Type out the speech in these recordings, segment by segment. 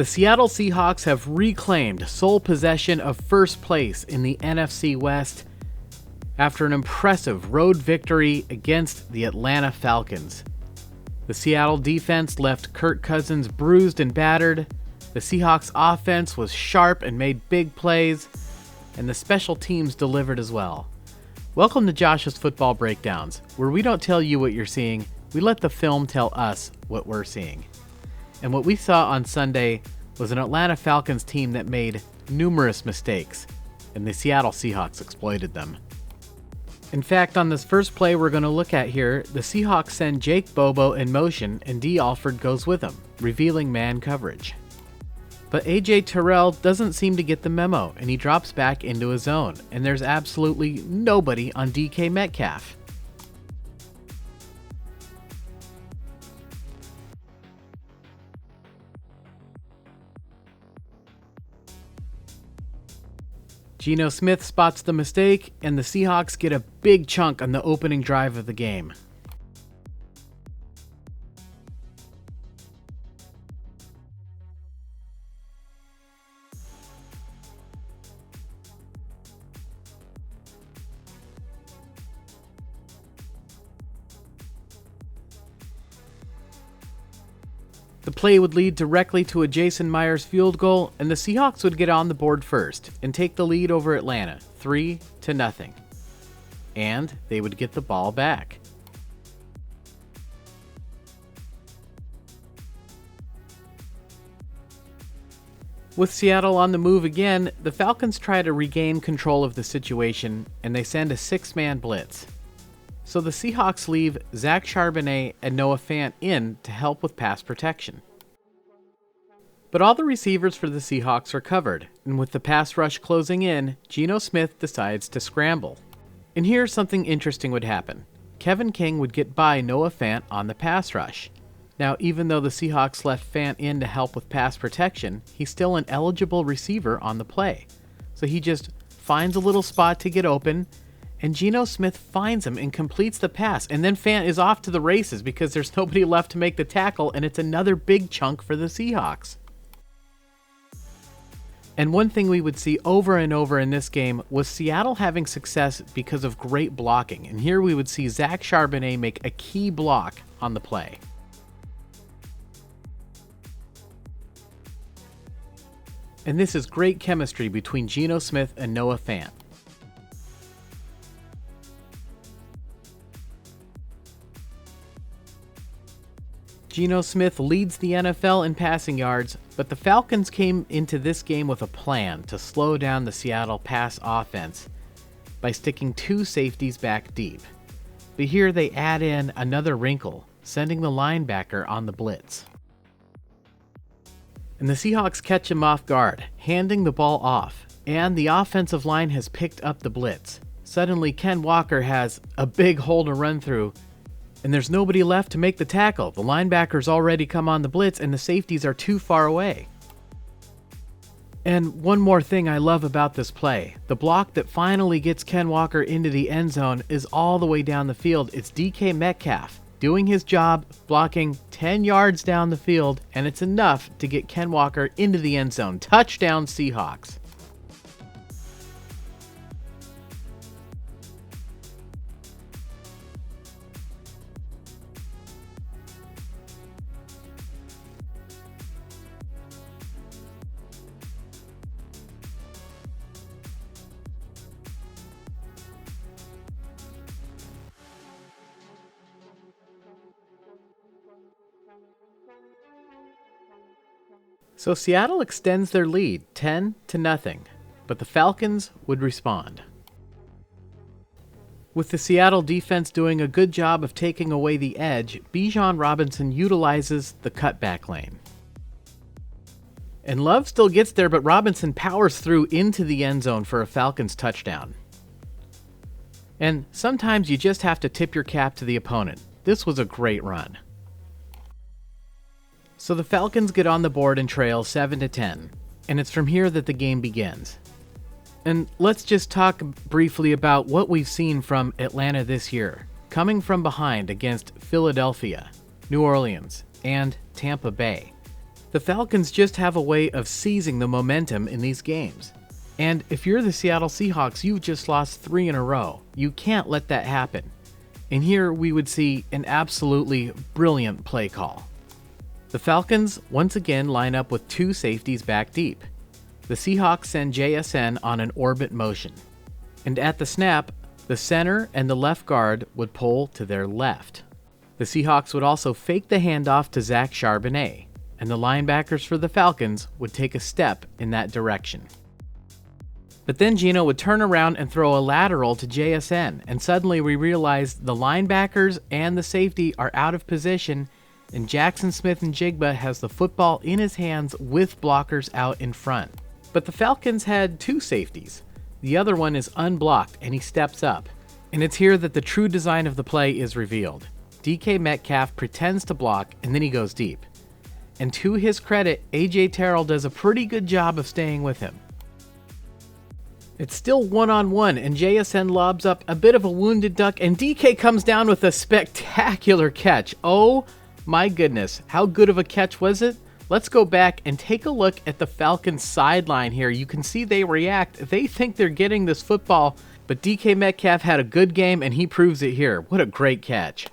The Seattle Seahawks have reclaimed sole possession of first place in the NFC West after an impressive road victory against the Atlanta Falcons. The Seattle defense left Kirk Cousins bruised and battered. The Seahawks offense was sharp and made big plays, and the special teams delivered as well. Welcome to Josh's Football Breakdowns, where we don't tell you what you're seeing, we let the film tell us what we're seeing. And what we saw on Sunday was an Atlanta Falcons team that made numerous mistakes, and the Seattle Seahawks exploited them. In fact, on this first play we're going to look at here, the Seahawks send Jake Bobo in motion and D. Alford goes with him, revealing man coverage. But A.J. Terrell doesn't seem to get the memo, and he drops back into his zone, and there's absolutely nobody on DK Metcalf. Geno Smith spots the mistake, and the Seahawks get a big chunk on the opening drive of the game. The play would lead directly to a Jason Myers field goal, and the Seahawks would get on the board first and take the lead over Atlanta, 3-0. And they would get the ball back. With Seattle on the move again, the Falcons try to regain control of the situation, and they send a 6-man blitz. So the Seahawks leave Zach Charbonnet and Noah Fant in to help with pass protection. But all the receivers for the Seahawks are covered, and with the pass rush closing in, Geno Smith decides to scramble. And here something interesting would happen. Kevin King would get by Noah Fant on the pass rush. Now, even though the Seahawks left Fant in to help with pass protection, he's still an eligible receiver on the play. So he just finds a little spot to get open, and Geno Smith finds him and completes the pass, and then Fant is off to the races because there's nobody left to make the tackle, and it's another big chunk for the Seahawks. And one thing we would see over and over in this game was Seattle having success because of great blocking, and here we would see Zach Charbonnet make a key block on the play. And this is great chemistry between Geno Smith and Noah Fant. Geno Smith leads the NFL in passing yards, but the Falcons came into this game with a plan to slow down the Seattle pass offense by sticking 2 safeties back deep. But here they add in another wrinkle, sending the linebacker on the blitz. And the Seahawks catch him off guard, handing the ball off, and the offensive line has picked up the blitz. Suddenly Ken Walker has a big hole to run through, and there's nobody left to make the tackle. The linebackers already come on the blitz, and the safeties are too far away. And one more thing I love about this play. The block that finally gets Ken Walker into the end zone is all the way down the field. It's DK Metcalf doing his job, blocking 10 yards down the field, and it's enough to get Ken Walker into the end zone. Touchdown, Seahawks. So Seattle extends their lead 10-0, but the Falcons would respond. With the Seattle defense doing a good job of taking away the edge, Bijan Robinson utilizes the cutback lane. And Love still gets there, but Robinson powers through into the end zone for a Falcons touchdown. And sometimes you just have to tip your cap to the opponent. This was a great run. So the Falcons get on the board and trail 7-10, and it's from here that the game begins. And let's just talk briefly about what we've seen from Atlanta this year, coming from behind against Philadelphia, New Orleans, and Tampa Bay. The Falcons just have a way of seizing the momentum in these games. And if you're the Seattle Seahawks, you've just lost 3 in a row. You can't let that happen. And here we would see an absolutely brilliant play call. The Falcons once again line up with 2 safeties back deep. The Seahawks send JSN on an orbit motion. And at the snap, the center and the left guard would pull to their left. The Seahawks would also fake the handoff to Zach Charbonnet, and the linebackers for the Falcons would take a step in that direction. But then Geno would turn around and throw a lateral to JSN, and suddenly we realized the linebackers and the safety are out of position, and Jackson Smith-Njigba has the football in his hands with blockers out in front. But the Falcons had 2 safeties. The other one is unblocked, and he steps up. And it's here that the true design of the play is revealed. DK Metcalf pretends to block, and then he goes deep. And to his credit, A.J. Terrell does a pretty good job of staying with him. It's still 1-on-1, and JSN lobs up a bit of a wounded duck, and DK comes down with a spectacular catch. Oh my goodness, how good of a catch was it? Let's go back and take a look at the Falcons sideline here. You can see they react. They think they're getting this football, but DK Metcalf had a good game, and he proves it here. What a great catch.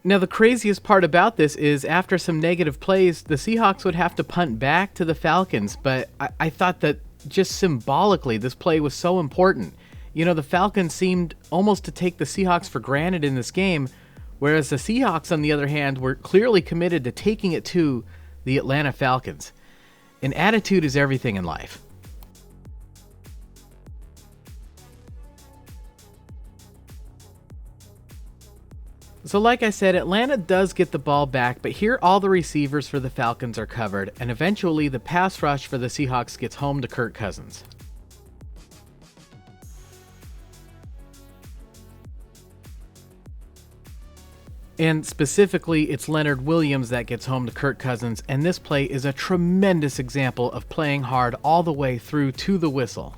Now, the craziest part about this is after some negative plays, the Seahawks would have to punt back to the Falcons, but I thought that just symbolically, this play was so important. You know, the Falcons seemed almost to take the Seahawks for granted in this game, whereas the Seahawks, on the other hand, were clearly committed to taking it to the Atlanta Falcons. And attitude is everything in life. So like I said, Atlanta does get the ball back, but here all the receivers for the Falcons are covered, and eventually the pass rush for the Seahawks gets home to Kirk Cousins. And specifically, it's Leonard Williams that gets home to Kirk Cousins, and this play is a tremendous example of playing hard all the way through to the whistle.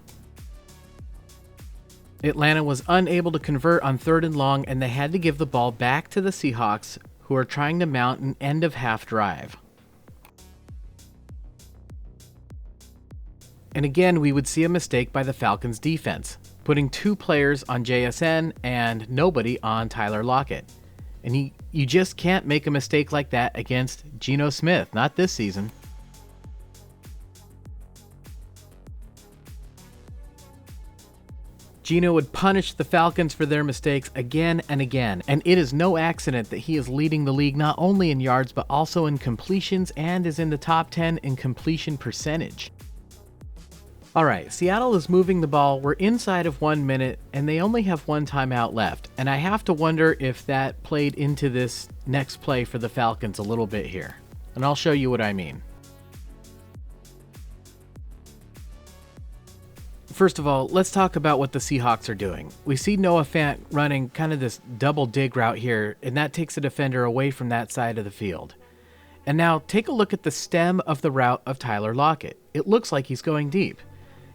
Atlanta was unable to convert on 3rd and long, and they had to give the ball back to the Seahawks, who are trying to mount an end-of-half drive. And again, we would see a mistake by the Falcons defense, putting 2 players on JSN and nobody on Tyler Lockett. And you just can't make a mistake like that against Geno Smith, not this season. Geno would punish the Falcons for their mistakes again and again, and it is no accident that he is leading the league not only in yards but also in completions and is in the top 10 in completion percentage. Alright, Seattle is moving the ball, we're inside of 1 minute, and they only have 1 timeout left, and I have to wonder if that played into this next play for the Falcons a little bit here, and I'll show you what I mean. First of all, let's talk about what the Seahawks are doing. We see Noah Fant running kind of this double dig route here, and that takes a defender away from that side of the field. And now take a look at the stem of the route of Tyler Lockett. It looks like he's going deep.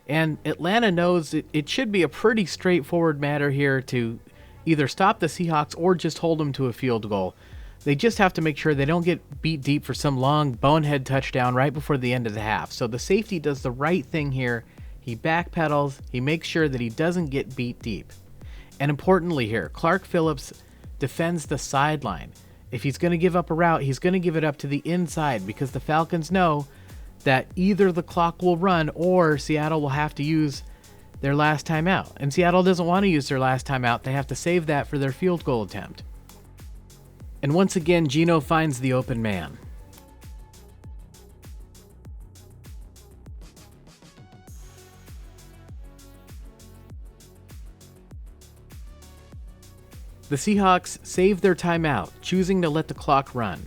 And Atlanta knows it should be a pretty straightforward matter here to either stop the Seahawks or just hold them to a field goal. They just have to make sure they don't get beat deep for some long bonehead touchdown right before the end of the half. So the safety does the right thing here. He backpedals, he makes sure that he doesn't get beat deep. And importantly here, Clark Phillips defends the sideline. If he's going to give up a route, he's going to give it up to the inside because the Falcons know that either the clock will run or Seattle will have to use their last timeout. And Seattle doesn't want to use their last timeout. They have to save that for their field goal attempt. And once again, Geno finds the open man. The Seahawks save their timeout, choosing to let the clock run.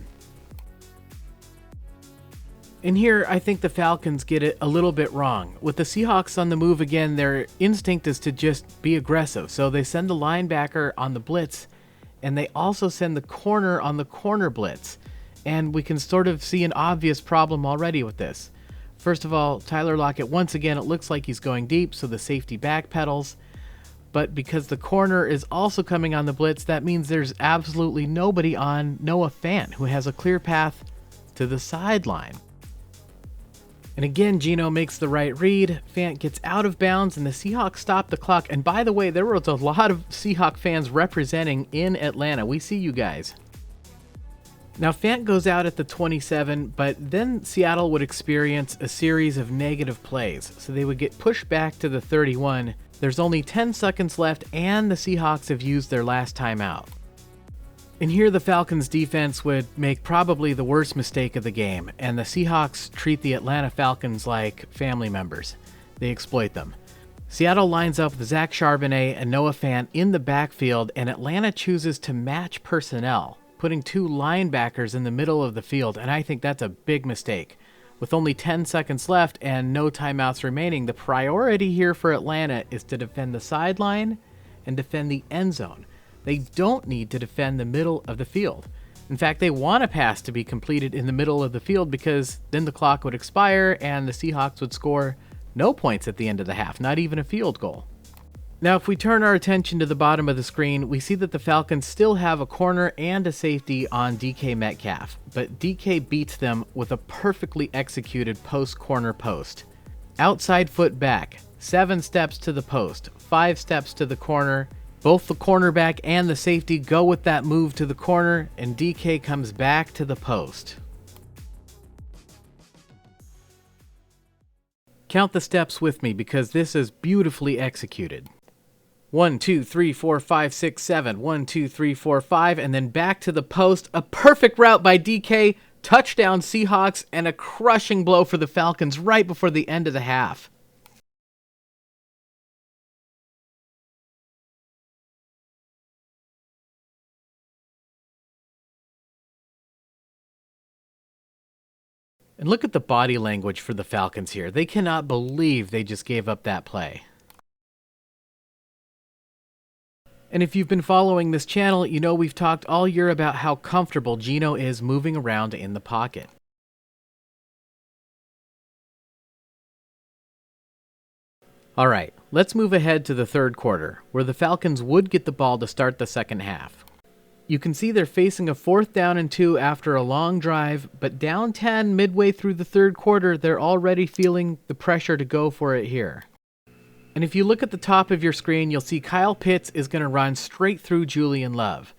And here, I think the Falcons get it a little bit wrong. With the Seahawks on the move again, their instinct is to just be aggressive. So they send the linebacker on the blitz, and they also send the corner on the corner blitz. And we can sort of see an obvious problem already with this. First of all, Tyler Lockett, once again, it looks like he's going deep, so the safety backpedals. But because the corner is also coming on the blitz, that means there's absolutely nobody on Noah Fant, who has a clear path to the sideline. And again, Geno makes the right read. Fant gets out of bounds, and the Seahawks stop the clock. And by the way, there was a lot of Seahawk fans representing in Atlanta. We see you guys. Now, Fant goes out at the 27, but then Seattle would experience a series of negative plays. So they would get pushed back to the 31. There's only 10 seconds left, and the Seahawks have used their last timeout. And here the Falcons defense would make probably the worst mistake of the game, and the Seahawks treat the Atlanta Falcons like family members. They exploit them. Seattle lines up with Zach Charbonnet and Noah Fant in the backfield, and Atlanta chooses to match personnel, putting two linebackers in the middle of the field, and I think that's a big mistake. With only 10 seconds left and no timeouts remaining, the priority here for Atlanta is to defend the sideline and defend the end zone. They don't need to defend the middle of the field. In fact, they want a pass to be completed in the middle of the field because then the clock would expire and the Seahawks would score no points at the end of the half, not even a field goal. Now, if we turn our attention to the bottom of the screen, we see that the Falcons still have a corner and a safety on DK Metcalf, but DK beats them with a perfectly executed post-corner post. Outside foot back, 7 steps to the post, 5 steps to the corner. Both the cornerback and the safety go with that move to the corner, and DK comes back to the post. Count the steps with me because this is beautifully executed. 1, 2, 3, 4, 5, 6, 7. 1, 2, 3, 4, 5. And then back to the post. A perfect route by DK. Touchdown Seahawks, and a crushing blow for the Falcons right before the end of the half. And look at the body language for the Falcons here. They cannot believe they just gave up that play. And if you've been following this channel, you know we've talked all year about how comfortable Geno is moving around in the pocket. All right, let's move ahead to the third quarter, where the Falcons would get the ball to start the second half. You can see they're facing a 4th down and 2 after a long drive, but down 10 midway through the third quarter, they're already feeling the pressure to go for it here. And if you look at the top of your screen, you'll see Kyle Pitts is going to run straight through Julian Love.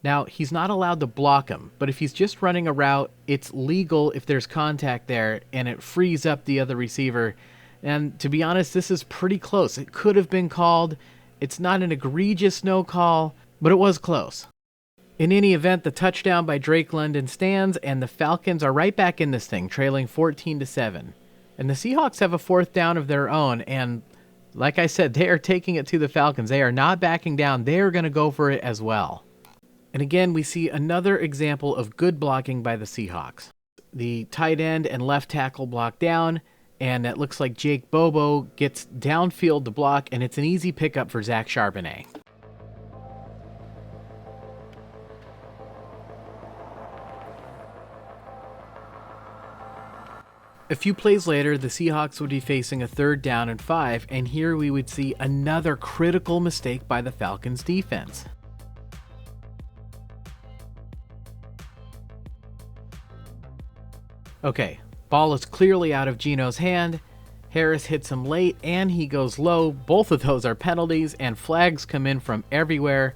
Now, he's not allowed to block him, but if he's just running a route, it's legal if there's contact there, and it frees up the other receiver. And to be honest, this is pretty close. It could have been called. It's not an egregious no call, but it was close. In any event, the touchdown by Drake London stands, and the Falcons are right back in this thing, trailing 14-7. And the Seahawks have a 4th down of their own, and like I said, they are taking it to the Falcons. They are not backing down. They are going to go for it as well. And again, we see another example of good blocking by the Seahawks. The tight end and left tackle block down, and it looks like Jake Bobo gets downfield to block, and it's an easy pickup for Zach Charbonnet. A few plays later, the Seahawks would be facing a 3rd down and 5, and here we would see another critical mistake by the Falcons defense. Okay, ball is clearly out of Geno's hand. Harris hits him late, and he goes low. Both of those are penalties, and flags come in from everywhere.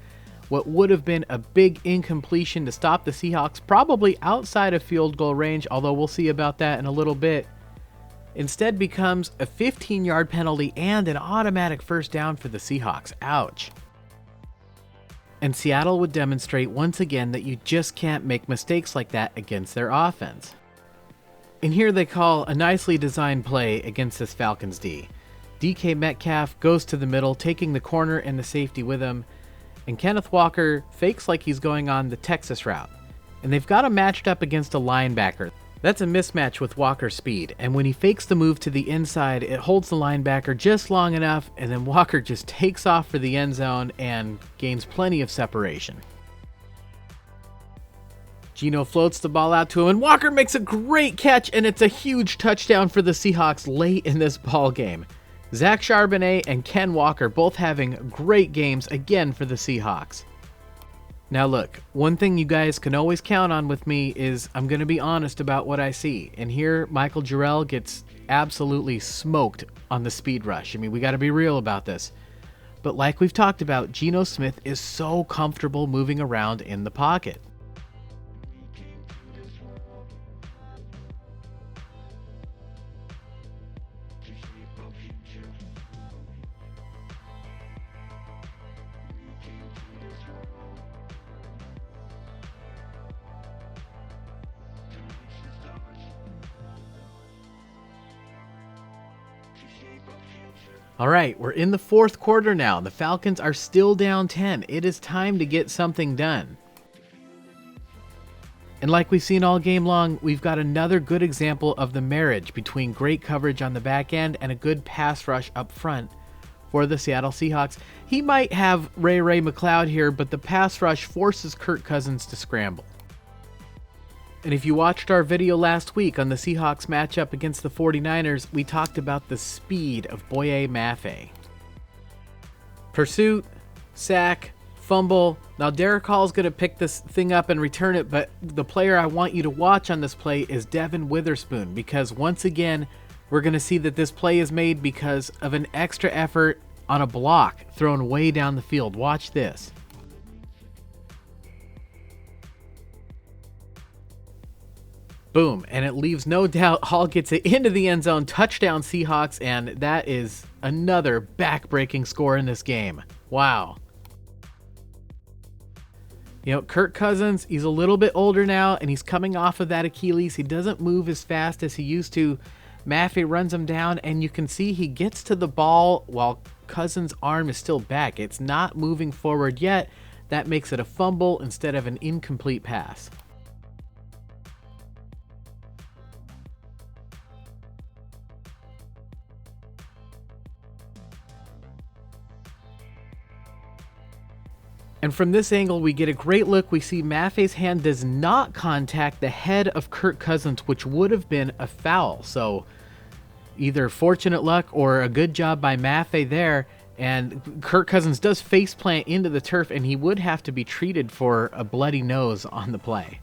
What would have been a big incompletion to stop the Seahawks, probably outside of field goal range, although we'll see about that in a little bit, instead becomes a 15-yard penalty and an automatic 1st down for the Seahawks. Ouch. And Seattle would demonstrate once again that you just can't make mistakes like that against their offense. And here they call a nicely designed play against this Falcons D. DK Metcalf goes to the middle, taking the corner and the safety with him, and Kenneth Walker fakes like he's going on the Texas route. And they've got him matched up against a linebacker. That's a mismatch with Walker's speed, and when he fakes the move to the inside, it holds the linebacker just long enough, and then Walker just takes off for the end zone and gains plenty of separation. Geno floats the ball out to him, and Walker makes a great catch, and it's a huge touchdown for the Seahawks late in this ball game. Zach Charbonnet and Ken Walker both having great games again for the Seahawks. Now look, one thing you guys can always count on with me is I'm going to be honest about what I see. And here, Michael Jarrell gets absolutely smoked on the speed rush. I mean, we got to be real about this. But like we've talked about, Geno Smith is so comfortable moving around in the pocket. All right, we're in the fourth quarter now. The Falcons are still down 10. It is time to get something done. And like we've seen all game long, we've got another good example of the marriage between great coverage on the back end and a good pass rush up front for the Seattle Seahawks. He might have Ray McCloud here, but the pass rush forces Kirk Cousins to scramble. And if you watched our video last week on the Seahawks matchup against the 49ers, we talked about the speed of Boye Mafe. Pursuit, sack, fumble. Now Derek Hall's going to pick this thing up and return it, but the player I want you to watch on this play is Devin Witherspoon, because once again, we're going to see that this play is made because of an extra effort on a block thrown way down the field. Watch this. Boom, and it leaves no doubt. Hall gets it into the end zone, touchdown Seahawks, and that is another back-breaking score in this game. Wow. You know, Kirk Cousins, he's a little bit older now, and he's coming off of that Achilles. He doesn't move as fast as he used to. Maffey runs him down, and you can see he gets to the ball while Cousins' arm is still back. It's not moving forward yet. That makes it a fumble instead of an incomplete pass. And from this angle, we get a great look. We see Maffey's hand does not contact the head of Kirk Cousins, which would have been a foul. So either fortunate luck or a good job by Maffey there. And Kirk Cousins does faceplant into the turf, and he would have to be treated for a bloody nose on the play.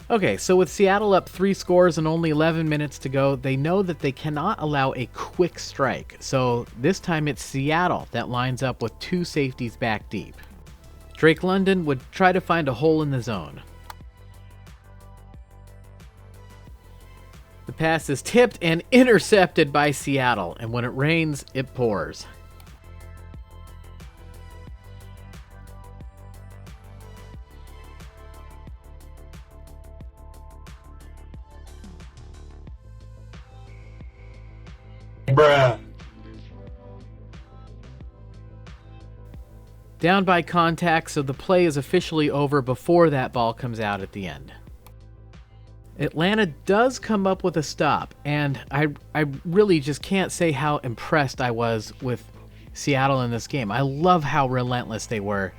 Okay, so with Seattle up 3 scores and only 11 minutes to go, they know that they cannot allow a quick strike. So this time it's Seattle that lines up with 2 safeties back deep. Drake London would try to find a hole in the zone. The pass is tipped and intercepted by Seattle, and when it rains, it pours. Bruh. Down by contact, so the play is officially over before that ball comes out at the end. Atlanta does come up with a stop, and I really just can't say how impressed I was with Seattle in this game. I love how relentless they were.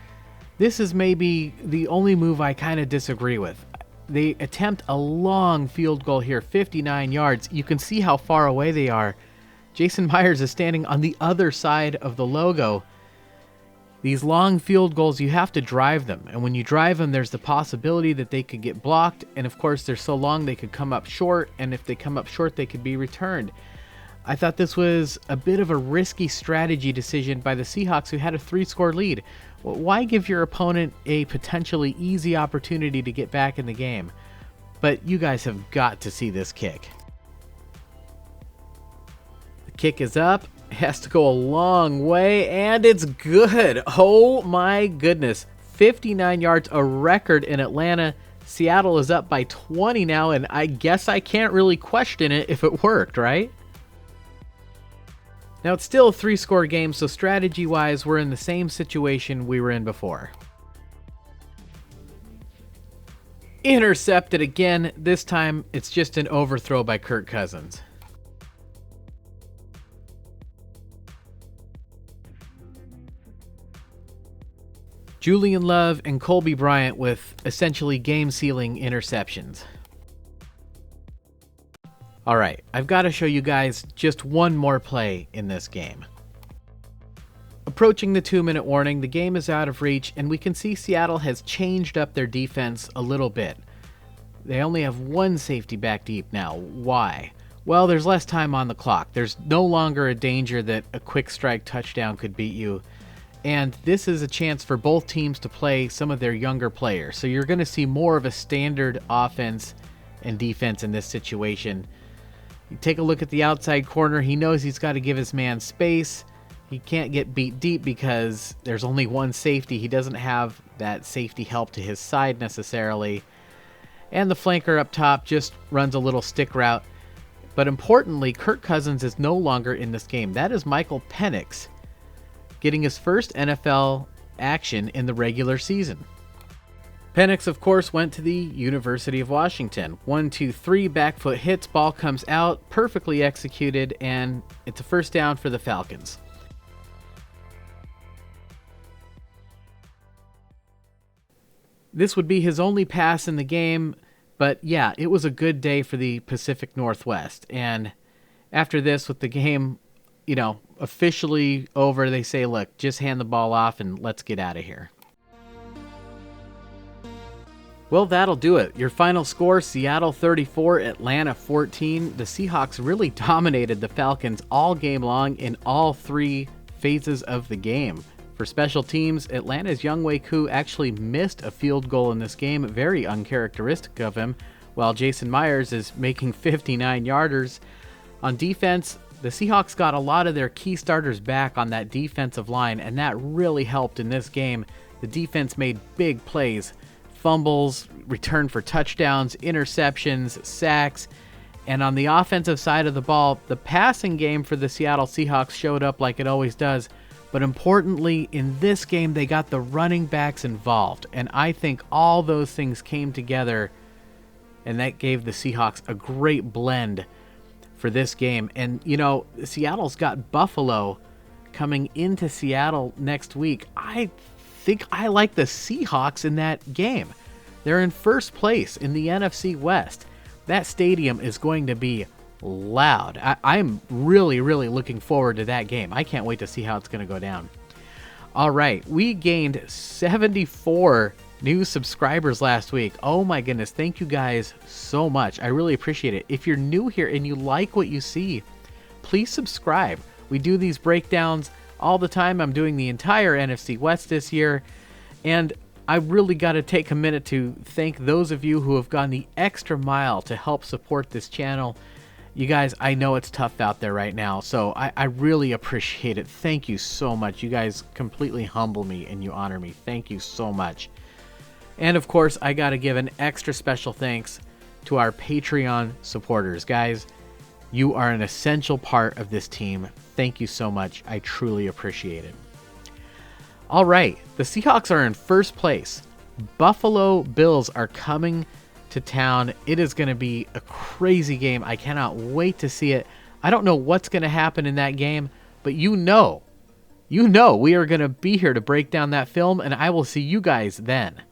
This is maybe the only move I kind of disagree with. They attempt a long field goal here, 59 yards. You can see how far away they are. Jason Myers is standing on the other side of the logo. These long field goals, you have to drive them. And when you drive them, there's the possibility that they could get blocked. And of course, they're so long, they could come up short. And if they come up short, they could be returned. I thought this was a bit of a risky strategy decision by the Seahawks, who had a 3-score lead. Why give your opponent a potentially easy opportunity to get back in the game? But you guys have got to see this kick. Kick is up, has to go a long way, and it's good. Oh my goodness. 59 yards, a record in Atlanta. Seattle is up by 20 now, and I guess I can't really question it if it worked, right? Now it's still a 3-score game, so strategy-wise, we're in the same situation we were in before. Intercepted again. This time, it's just an overthrow by Kirk Cousins. Julian Love and Colby Bryant with essentially game-sealing interceptions. Alright, I've got to show you guys just one more play in this game. Approaching the 2-minute warning, the game is out of reach, and we can see Seattle has changed up their defense a little bit. They only have one safety back deep now. Why? Well, there's less time on the clock. There's no longer a danger that a quick strike touchdown could beat you. And this is a chance for both teams to play some of their younger players. So you're going to see more of a standard offense and defense in this situation. You take a look at the outside corner. He knows he's got to give his man space. He can't get beat deep because there's only one safety. He doesn't have that safety help to his side necessarily. And the flanker up top just runs a little stick route. But importantly, Kirk Cousins is no longer in this game. That is Michael Penix getting his first NFL action in the regular season. Penix, of course, went to the University of Washington. 1, 2, 3, back foot hits, ball comes out, perfectly executed, and it's a first down for the Falcons. This would be his only pass in the game, but yeah, it was a good day for the Pacific Northwest. And after this, with the game, officially over, they say, look, just hand the ball off and let's get out of here. Well, that'll do it. Your final score, Seattle 34, Atlanta 14. The Seahawks really dominated the Falcons all game long in all three phases of the game. For special teams, Atlanta's Younghoe Koo actually missed a field goal in this game, very uncharacteristic of him, while Jason Myers is making 59-yarders. On defense, the Seahawks got a lot of their key starters back on that defensive line, and that really helped in this game. The defense made big plays, fumbles, return for touchdowns, interceptions, sacks, and on the offensive side of the ball, the passing game for the Seattle Seahawks showed up like it always does. But importantly, in this game, they got the running backs involved. And I think all those things came together, and that gave the Seahawks a great blend for this game. And, Seattle's got Buffalo coming into Seattle next week. I think I like the Seahawks in that game. They're in first place in the NFC West. That stadium is going to be loud. I'm really, really looking forward to that game. I can't wait to see how it's going to go down. All right, we gained 74 new subscribers last week. Oh my goodness, thank you guys so much. I really appreciate it. If you're new here and you like what you see, please subscribe. We do these breakdowns all the time. I'm doing the entire NFC West this year, and I really got to take a minute to thank those of you who have gone the extra mile to help support this channel. You guys, I know it's tough out there right now, so I really appreciate it. Thank you so much. You guys completely humble me and you honor me. Thank you so much. And of course, I got to give an extra special thanks to our Patreon supporters. Guys, you are an essential part of this team. Thank you so much. I truly appreciate it. All right, the Seahawks are in first place. Buffalo Bills are coming to town. It is going to be a crazy game. I cannot wait to see it. I don't know what's going to happen in that game, but we are going to be here to break down that film, and I will see you guys then.